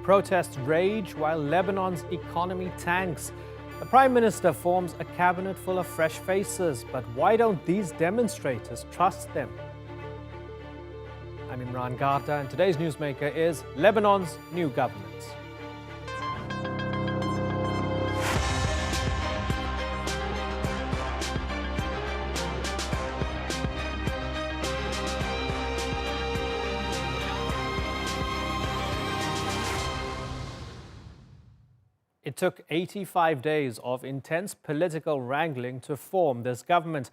Protests rage while Lebanon's economy tanks. The Prime Minister forms a cabinet full of fresh faces, but why don't these demonstrators trust them? I'm Imran Garda, and today's newsmaker is Lebanon's new government. It took 85 days of intense political wrangling to form this government.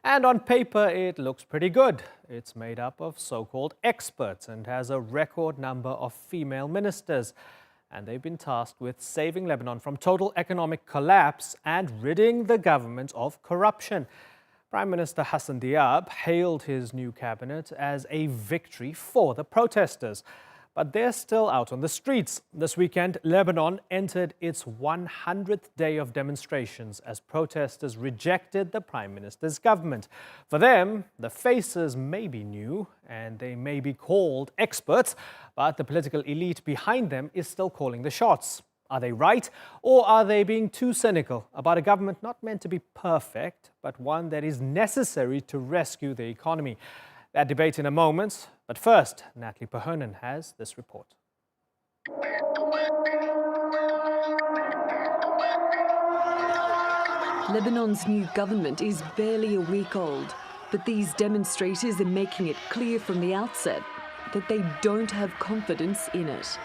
And on paper, it looks pretty good. It's made up of so-called experts and has a record number of female ministers. And they've been tasked with saving Lebanon from total economic collapse and ridding the government of corruption. Prime Minister Hassan Diab hailed his new cabinet as a victory for the protesters. But they're still out on the streets. This weekend, Lebanon entered its 100th day of demonstrations as protesters rejected the Prime Minister's government. For them, the faces may be new and they may be called experts, but the political elite behind them is still calling the shots. Are they right, or are they being too cynical about a government not meant to be perfect, but one that is necessary to rescue the economy? That debate in a moment. But first, Natalie Pahonen has this report. Lebanon's new government is barely a week old, but these demonstrators are making it clear from the outset that they don't have confidence in it.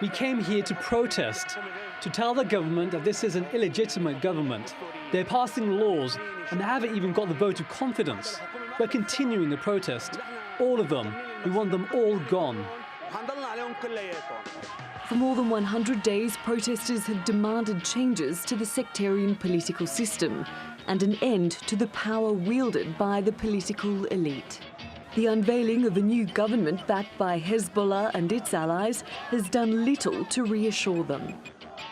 We came here to protest, to tell the government that this is an illegitimate government. They're passing laws and they haven't even got the vote of confidence. We're continuing the protest. All of them. We want them all gone. For more than 100 days, protesters have demanded changes to the sectarian political system and an end to the power wielded by the political elite. The unveiling of a new government backed by Hezbollah and its allies has done little to reassure them.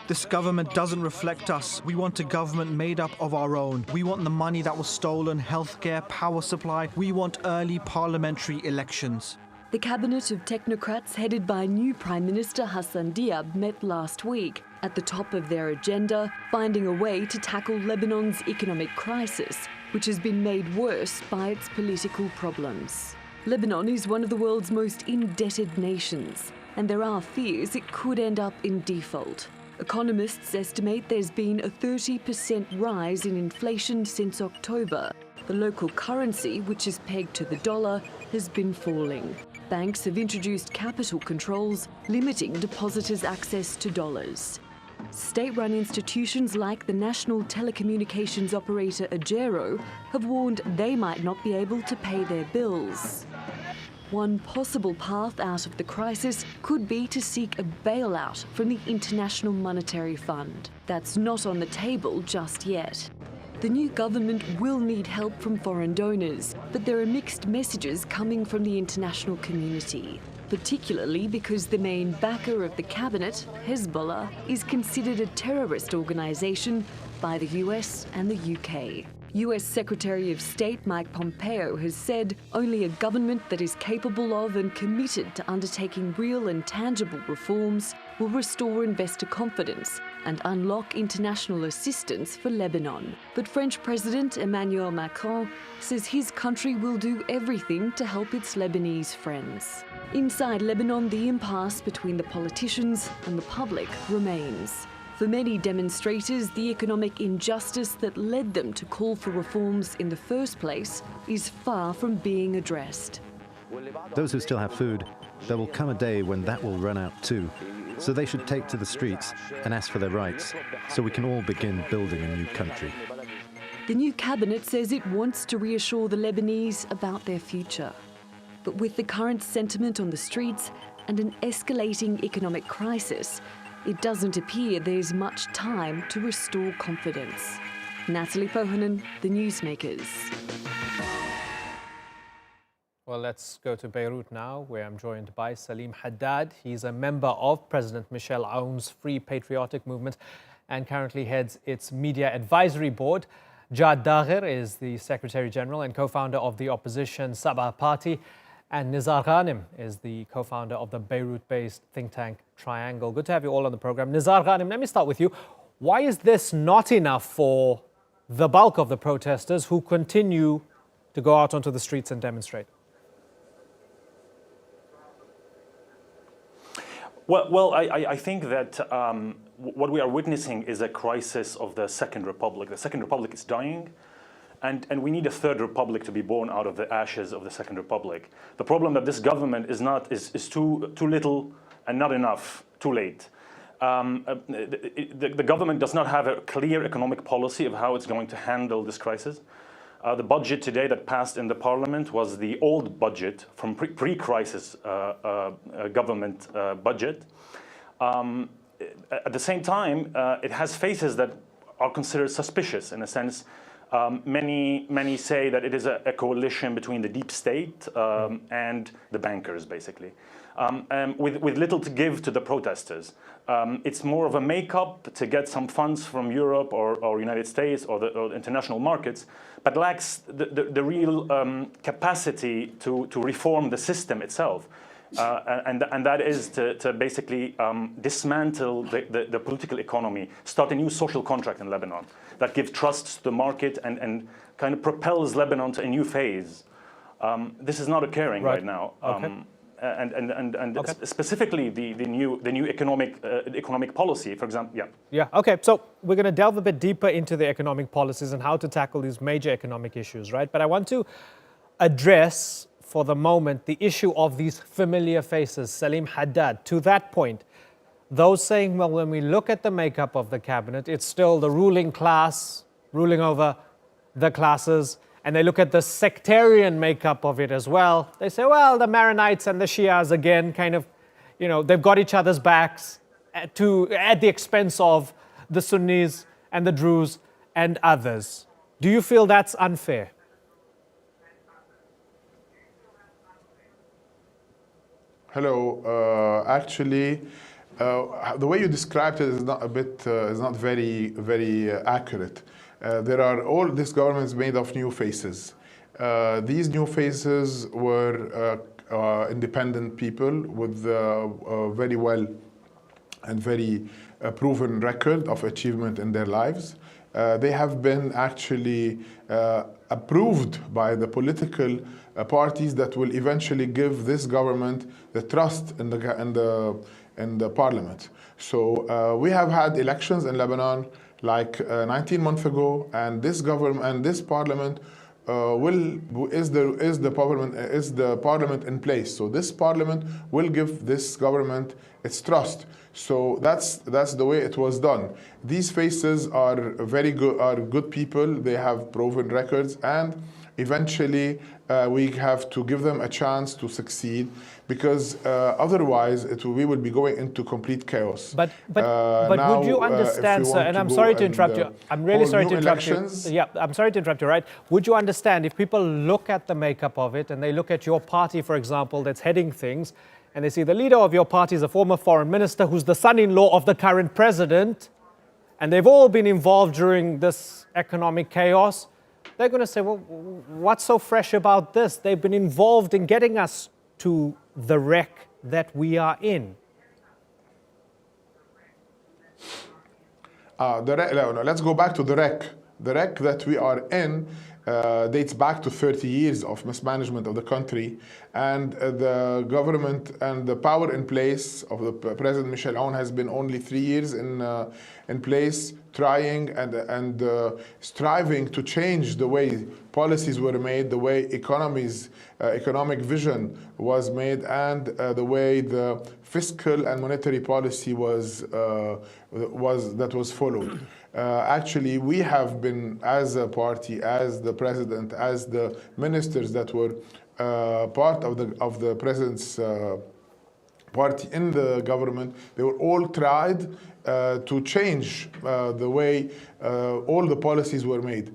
This government doesn't reflect us. We want a government made up of our own. We want the money that was stolen, healthcare, power supply. We want early parliamentary elections. The cabinet of technocrats headed by new Prime Minister Hassan Diab met last week. At the top of their agenda, finding a way to tackle Lebanon's economic crisis, which has been made worse by its political problems. Lebanon is one of the world's most indebted nations, and there are fears it could end up in default. Economists estimate there's been a 30% rise in inflation since October. The local currency, which is pegged to the dollar, has been falling. Banks have introduced capital controls, limiting depositors' access to dollars. State-run institutions like the national telecommunications operator Ajero have warned they might not be able to pay their bills. One possible path out of the crisis could be to seek a bailout from the International Monetary Fund. That's not on the table just yet. The new government will need help from foreign donors, but there are mixed messages coming from the international community, particularly because the main backer of the cabinet, Hezbollah, is considered a terrorist organisation by the US and the UK. US Secretary of State Mike Pompeo has said only a government that is capable of and committed to undertaking real and tangible reforms will restore investor confidence and unlock international assistance for Lebanon. But French President Emmanuel Macron says his country will do everything to help its Lebanese friends. Inside Lebanon, the impasse between the politicians and the public remains. For many demonstrators, the economic injustice that led them to call for reforms in the first place is far from being addressed. Those who still have food, there will come a day when that will run out too. So they should take to the streets and ask for their rights, so we can all begin building a new country. The new cabinet says it wants to reassure the Lebanese about their future. But with the current sentiment on the streets and an escalating economic crisis, it doesn't appear there's much time to restore confidence. Natalie Pahonen, The Newsmakers. Well, let's go to Beirut now, where I'm joined by Salim Haddad. He's a member of President Michel Aoun's Free Patriotic movement and currently heads its media advisory board. Jad Dagher is the Secretary General and co-founder of the opposition Sabaa party. And Nizar Ghanem is the co-founder of the Beirut-based think tank Triangle. Good to have you all on the program. Nizar Ghanem, let me start with you. Why is this not enough for the bulk of the protesters who continue to go out onto the streets and demonstrate? Well, I think that what we are witnessing is a crisis of the Second Republic. The Second Republic is dying, and we need a third republic to be born out of the ashes of the Second Republic. The problem that this government is too little and not enough, too late. The government does not have a clear economic policy of how it's going to handle this crisis. The budget today that passed in the parliament was the old budget from pre-crisis government budget. At the same time, it has faces that are considered suspicious in a sense. Many say that it is a coalition between the deep state and the bankers, basically, with little to give to the protesters. It's more of a makeup to get some funds from Europe or United States or the international markets, but lacks the real capacity to reform the system itself. And that is to basically dismantle the political economy, start a new social contract in Lebanon that gives trust to the market and kind of propels Lebanon to a new phase. This is not occurring right now. Okay. Okay. Specifically the new economic policy, for example. Yeah. Okay. So we're going to delve a bit deeper into the economic policies and how to tackle these major economic issues, right? But I want to address for the moment the issue of these familiar faces. Salim Haddad, to that point, those saying, well, when we look at the makeup of the cabinet, it's still the ruling class ruling over the classes. And they look at the sectarian makeup of it as well. They say, well, the Maronites and the Shias, again, kind of, they've got each other's backs at the expense of the Sunnis and the Druze and others. Do you feel that's unfair? Hello. Actually, the way you described it is not very, very accurate. This government is made of new faces. These new faces were independent people with a very well and very proven record of achievement in their lives. They have been actually approved by the political parties that will eventually give this government the trust in the parliament. So we have had elections in Lebanon like 19 months ago, and this government and this parliament is the parliament in place. So this parliament will give this government its trust. So that's the way it was done. These faces are good people. They have proven records, and eventually we have to give them a chance to succeed, because otherwise we will be going into complete chaos. But would you understand, sir, and I'm sorry to interrupt you. I'm really sorry to interrupt you. Yeah, I'm sorry to interrupt you, right? Would you understand if people look at the makeup of it and they look at your party, for example, that's heading things, and they see the leader of your party is a former foreign minister who's the son-in-law of the current president, and they've all been involved during this economic chaos, they're going to say, well, what's so fresh about this? They've been involved in getting us to the wreck that we are in. Let's go back to the wreck. The wreck that we are in dates back to 30 years of mismanagement of the country, and the government and the power in place of the President Michel Aoun has been only 3 years in place, trying and striving to change the way policies were made, the way economic vision was made, and the way the fiscal and monetary policy was followed. Actually, we have been, as a party, as the president, as the ministers that were part of the president's party in the government, they were all tried to change the way all the policies were made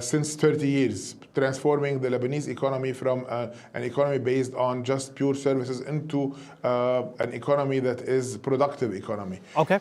since 30 years, transforming the Lebanese economy from an economy based on just pure services into an economy that is productive economy. Okay.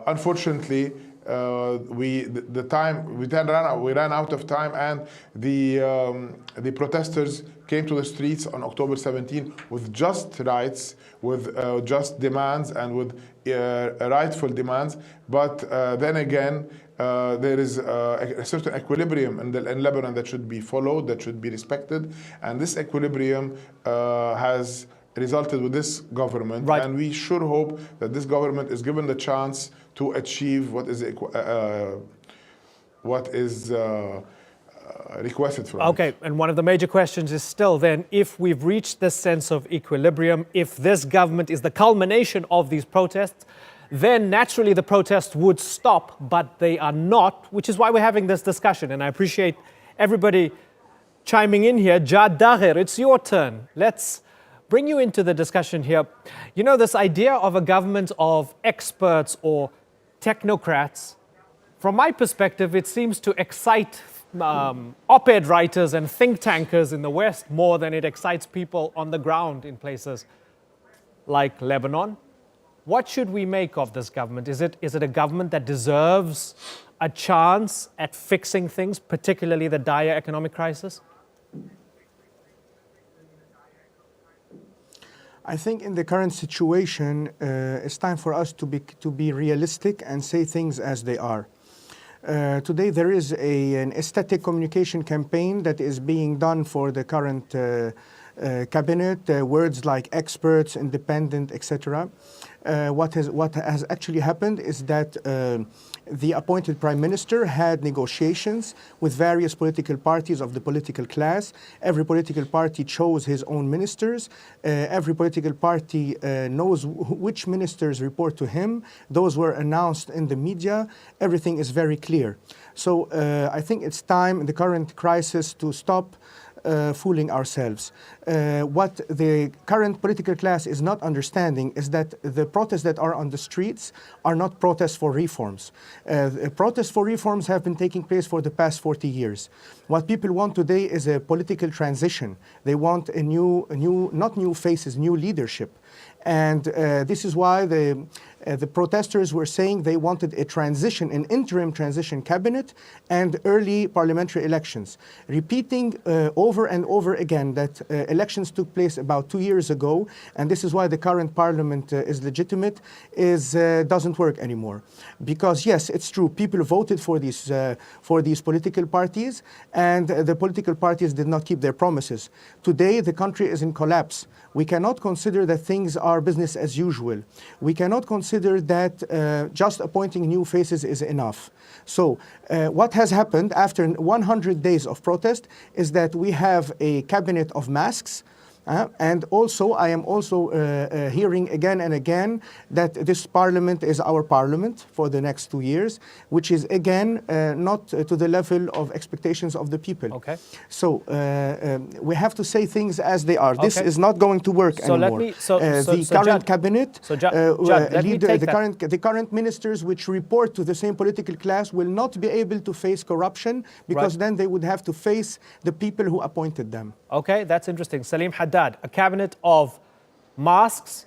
Unfortunately, we ran out of time, and the protesters came to the streets on October 17 with just rights, with just demands, and with rightful demands. But then again, there is a certain equilibrium in Lebanon that should be followed, that should be respected, and this equilibrium has resulted with this government, right. And we sure hope that this government is given the chance to achieve what is requested from Okay, it. and one of the major questions is still then, if we've reached this sense of equilibrium, if this government is the culmination of these protests, then naturally the protests would stop, but they are not, which is why we're having this discussion. And I appreciate everybody chiming in here. Jad Dagher, it's your turn. Let's bring you into the discussion here. You know, this idea of a government of experts or technocrats, from my perspective, it seems to excite op-ed writers and think tankers in the West more than it excites people on the ground in places like Lebanon. What should we make of this government? Is it a government that deserves a chance at fixing things, particularly the dire economic crisis? I think in the current situation, it's time for us to be realistic and say things as they are. Today there is an aesthetic communication campaign that is being done for the current cabinet, words like experts, independent, etc. What has actually happened is that the appointed prime minister had negotiations with various political parties of the political class. Every political party chose his own ministers. Every political party knows which ministers report to him. Those were announced in the media. Everything is very clear. So I think it's time in the current crisis to stop fooling ourselves. What the current political class is not understanding is that the protests that are on the streets are not protests for reforms. Protests for reforms have been taking place for the past 40 years. What people want today is a political transition. They want a not new faces, new leadership. And this is why the protesters were saying they wanted a transition, an interim transition cabinet and early parliamentary elections, repeating over and over again that elections took place about 2 years ago, and this is why the current parliament is legitimate, doesn't work anymore. Because yes, it's true, people voted for these political parties, and the political parties did not keep their promises. Today, the country is in collapse. We cannot consider that things are business as usual. We cannot consider that just appointing new faces is enough. So what has happened after 100 days of protest is that we have a cabinet of masks. And also, I am also hearing again and again that this parliament is our parliament for the next 2 years, which is again not to the level of expectations of the people. Okay. So we have to say things as they are. Okay. This is not going to work anymore. The current Jad, cabinet, the current ministers which report to the same political class will not be able to face corruption because then they would have to face the people who appointed them. Okay, that's interesting. Salim Haddad, a cabinet of masks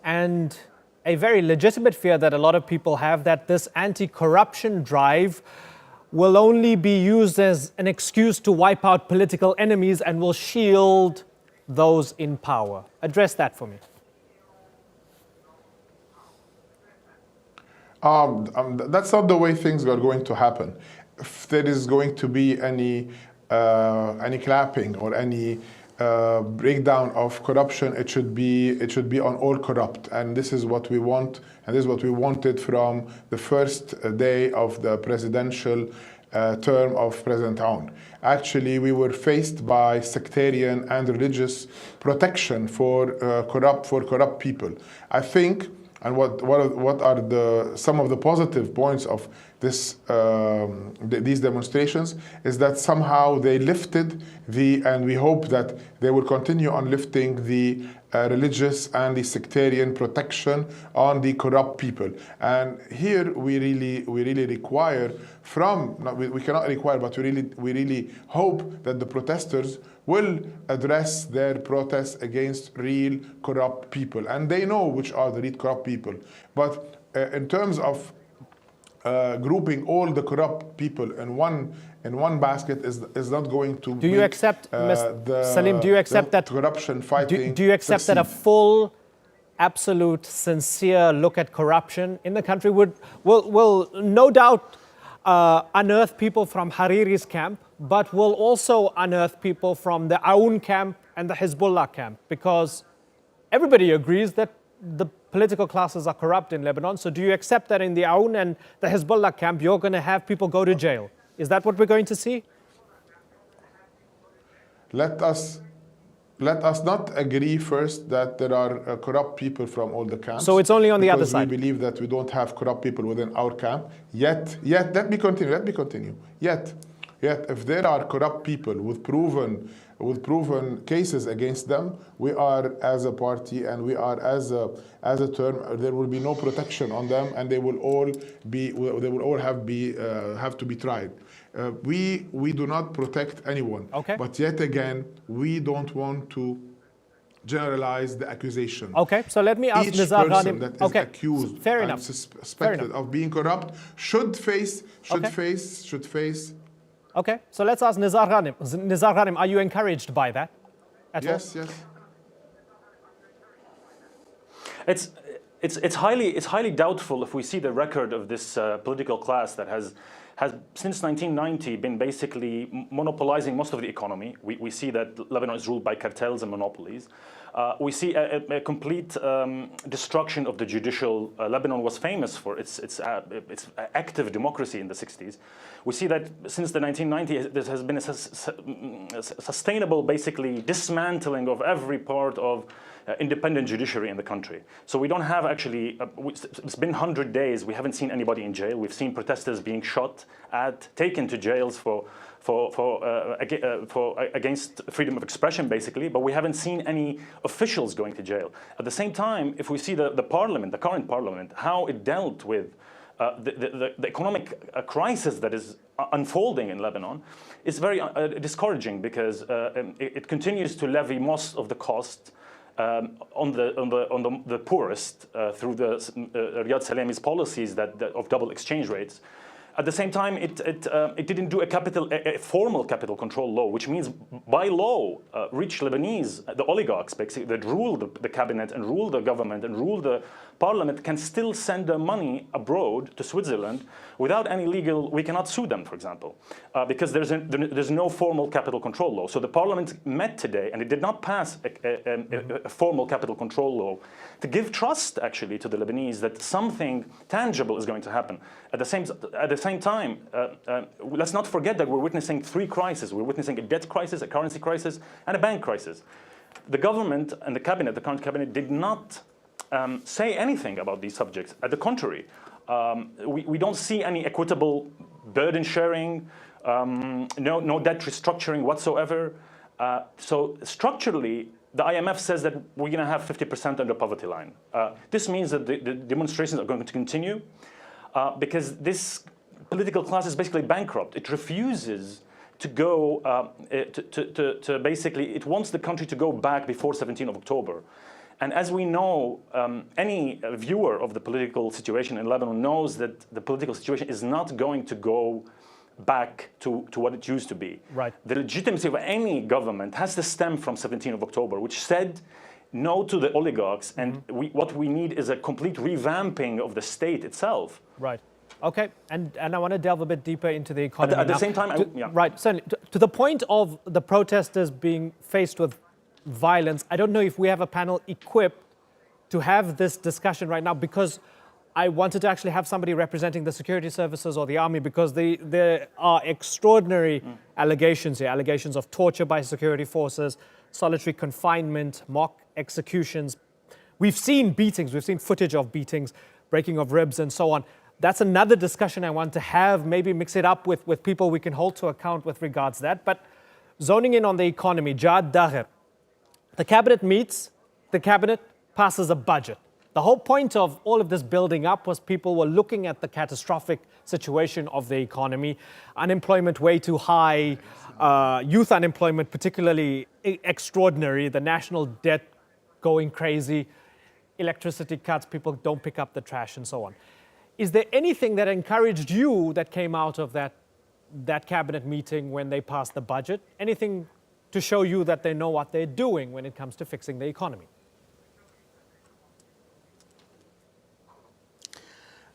and a very legitimate fear that a lot of people have that this anti-corruption drive will only be used as an excuse to wipe out political enemies and will shield those in power. Address that for me. That's not the way things are going to happen. If there is going to be any clapping or any breakdown of corruption, it should be on all corrupt, and this is what we want, and this is what we wanted from the first day of the presidential term of President Aoun. Actually, we were faced by sectarian and religious protection for corrupt people. I think, and what are some of the positive points of these demonstrations is that somehow they lifted and we hope that they will continue on lifting the religious and the sectarian protection on the corrupt people. And here we really require we cannot require, but we really hope that the protesters will address their protests against real corrupt people. And they know which are the real corrupt people. But in terms of grouping all the corrupt people in one basket is not going to. Do you accept, Salim? Do you accept that corruption fighting? Do you accept succeed? that a full, absolute, sincere look at corruption in the country will no doubt unearth people from Hariri's camp, but will also unearth people from the Aoun camp and the Hezbollah camp, because everybody agrees that the political classes are corrupt in Lebanon. So do you accept that in the Aoun and the Hezbollah camp, you're going to have people go to jail? Is that what we're going to see? Let us not agree first that there are corrupt people from all the camps. So it's only on the other side. Because we believe that we don't have corrupt people within our camp. Yet, let me continue. Yet, if there are corrupt people with proven cases against them, we are as a party and we are as a term, there will be no protection on them, and they will all have to be tried. We do not protect anyone. Okay. But yet again, we don't want to generalize the accusation. Okay, so let me ask Each Nizar person Ghanem. that is Okay, accused fair and enough. suspected of being corrupt should face. Okay, so let's ask Nizar Ghanem. Nizar Ghanem, are you encouraged by that at all? Yes. It's highly doubtful if we see the record of this political class that has since 1990 been basically monopolizing most of the economy. We see that Lebanon is ruled by cartels and monopolies. We see a complete destruction of the judicial. Lebanon was famous for its active democracy in the 60s. We see that since the 1990s, there has been a sustainable, basically, dismantling of every part of independent judiciary in the country. So we don't have actually, it's been 100 days, we haven't seen anybody in jail. We've seen protesters being shot at, taken to jails against freedom of expression, basically, but we haven't seen any officials going to jail. At the same time, if we see the parliament, the current parliament, how it dealt with the economic crisis that is unfolding in Lebanon, is very discouraging, because it continues to levy most of the cost on the poorest through the Riyad Salami's policies of double exchange rates. At the same time, it didn't do a formal capital control law, which means by law, rich Lebanese, the oligarchs basically, that rule the cabinet and rule the government and rule the parliament, can still send their money abroad to Switzerland without any legal. We cannot sue them, for example, because there's no formal capital control law. So the parliament met today, and it did not pass a formal capital control law to give trust, actually, to the Lebanese that something tangible is going to happen. At the same time, let's not forget that we're witnessing three crises. We're witnessing a debt crisis, a currency crisis, and a bank crisis. The government and the cabinet, the current cabinet, did not say anything about these subjects. At the contrary, we don't see any equitable burden sharing, no debt restructuring whatsoever. So structurally, the IMF says that we're going to have 50% under poverty line. This means that the demonstrations are going to continue because this political class is basically bankrupt. It refuses to go to basically, it wants the country to go back before 17th of October. And as we know, any viewer of the political situation in Lebanon knows that the political situation is not going to go back to what it used to be. Right. The legitimacy of any government has to stem from 17th of October, which said no to the oligarchs, and what we need is a complete revamping of the state itself. Right. Okay, and I want to delve a bit deeper into the economy. At the same time, right, certainly. To the point of the protesters being faced with violence, I don't know if we have a panel equipped to have this discussion right now, because I wanted to actually have somebody representing the security services or the army, because there are extraordinary allegations here, allegations of torture by security forces, solitary confinement, mock executions. We've seen beatings, we've seen footage of beatings, breaking of ribs and so on. That's another discussion I want to have, maybe mix it up with people we can hold to account with regards to that. But zoning in on the economy, Jad Dagher, the cabinet meets, the cabinet passes a budget. The whole point of all of this building up was people were looking at the catastrophic situation of the economy, unemployment way too high, youth unemployment particularly extraordinary, the national debt going crazy, electricity cuts, people don't pick up the trash and so on. is there anything that encouraged you that came out of that cabinet meeting when they passed the budget? Anything to show you that they know what they're doing when it comes to fixing the economy?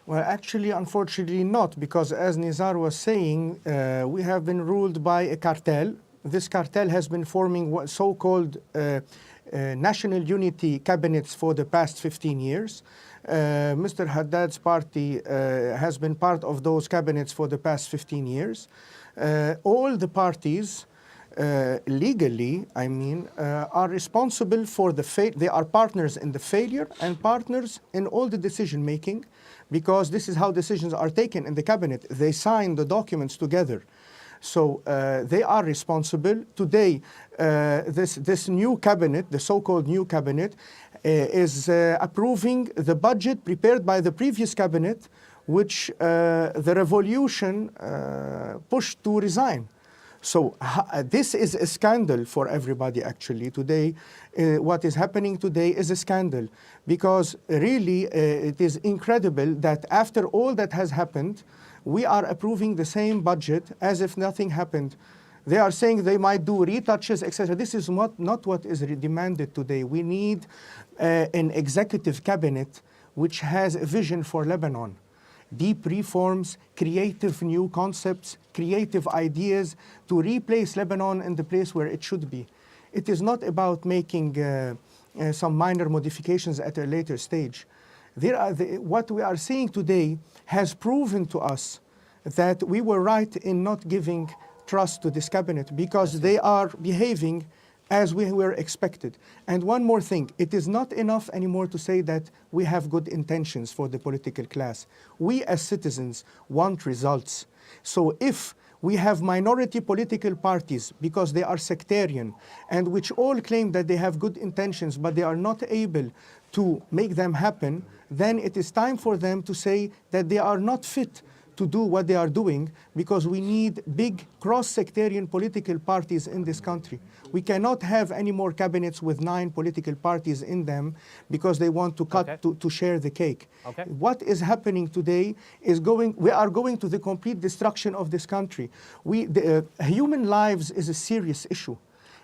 Well, actually, unfortunately not, because as Nizar was saying, we have been ruled by a cartel. This cartel has been forming what so-called national unity cabinets for the past 15 years. Mr. Haddad's party has been part of those cabinets for the past 15 years. All the parties, legally, I mean, are responsible for they are partners in the failure and partners in all the decision making, because this is how decisions are taken in the cabinet. They sign the documents together. So they are responsible. Today, this new cabinet, the so-called new cabinet, is approving the budget prepared by the previous cabinet, which the revolution pushed to resign. So this is a scandal for everybody, actually. Today, what is happening today is a scandal, because really it is incredible that after all that has happened, we are approving the same budget as if nothing happened. They are saying they might do retouches, etc. This is not what is demanded today. We need an executive cabinet which has a vision for Lebanon. Deep reforms, creative new concepts, creative ideas to replace Lebanon in the place where it should be. It is not about making some minor modifications at a later stage. What we are seeing today has proven to us that we were right in not giving trust to this cabinet, because they are behaving as we were expected. And one more thing, it is not enough anymore to say that we have good intentions for the political class. We as citizens want results. So if we have minority political parties, because they are sectarian, and which all claim that they have good intentions, but they are not able to make them happen, then it is time for them to say that they are not fit to do what they are doing, because we need big cross-sectarian political parties in this country. We cannot have any more cabinets with 9 political parties in them because they want to cut to share the cake. Okay. What is happening today is we are going to the complete destruction of this country. Human lives is a serious issue.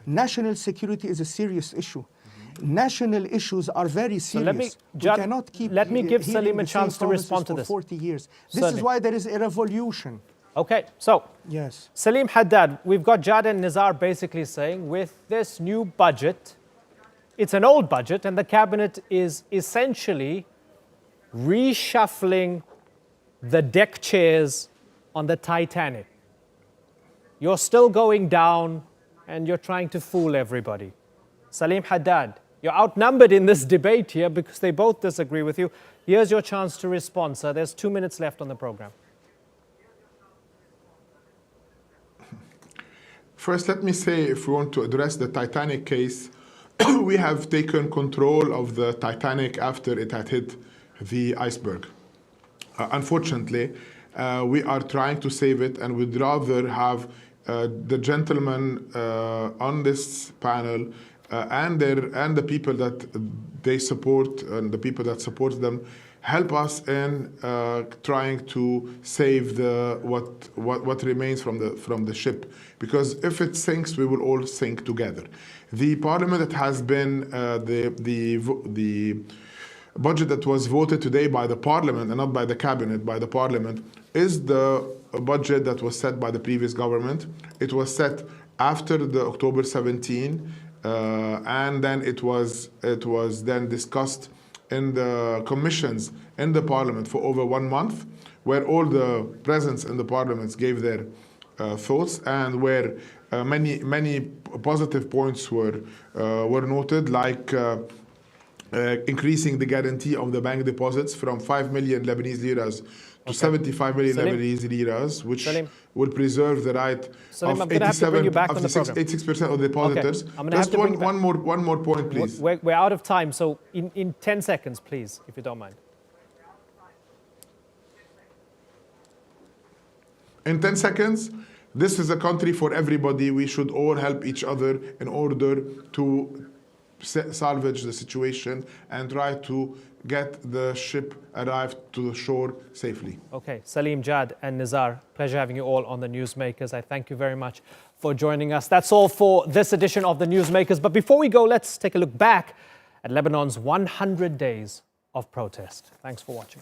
National security is a serious issue. National issues are very serious. Let me give Salim a chance to respond to this. For 40 years. This is why there is a revolution. Okay, so yes, Salim Haddad, we've got Jad and Nizar basically saying with this new budget, it's an old budget, and the cabinet is essentially reshuffling the deck chairs on the Titanic. You're still going down and you're trying to fool everybody. Salim Haddad, you're outnumbered in this debate here because they both disagree with you. Here's your chance to respond, sir. There's 2 minutes left on the program. First, let me say, if we want to address the Titanic case, we have taken control of the Titanic after it had hit the iceberg. Unfortunately, we are trying to save it, and we'd rather have the gentlemen on this panel and the people that they support and the people that support them help us in trying to save what remains from the ship, because if it sinks, we will all sink together. The parliament that has been the budget that was voted today by the parliament and not by the cabinet, by the parliament, is the budget that was set by the previous government. It was set after the October 17, and then it was then discussed in the commissions in the parliament for over 1 month, where all the presence in the parliaments gave their thoughts, and where many positive points were noted, like increasing the guarantee of the bank deposits from 5 million Lebanese liras to 75 million Lebanese liras, which will preserve the right of 86% of the depositors. Just one more point, please. We're out of time, so in 10 seconds, please, if you don't mind. In 10 seconds, this is a country for everybody. We should all help each other in order to salvage the situation and try to get the ship arrived to the shore safely. Okay, Salim, Jad and Nizar, pleasure having you all on the Newsmakers. I thank you very much for joining us. That's all for this edition of the Newsmakers. But before we go, let's take a look back at Lebanon's 100 days of protest. Thanks for watching.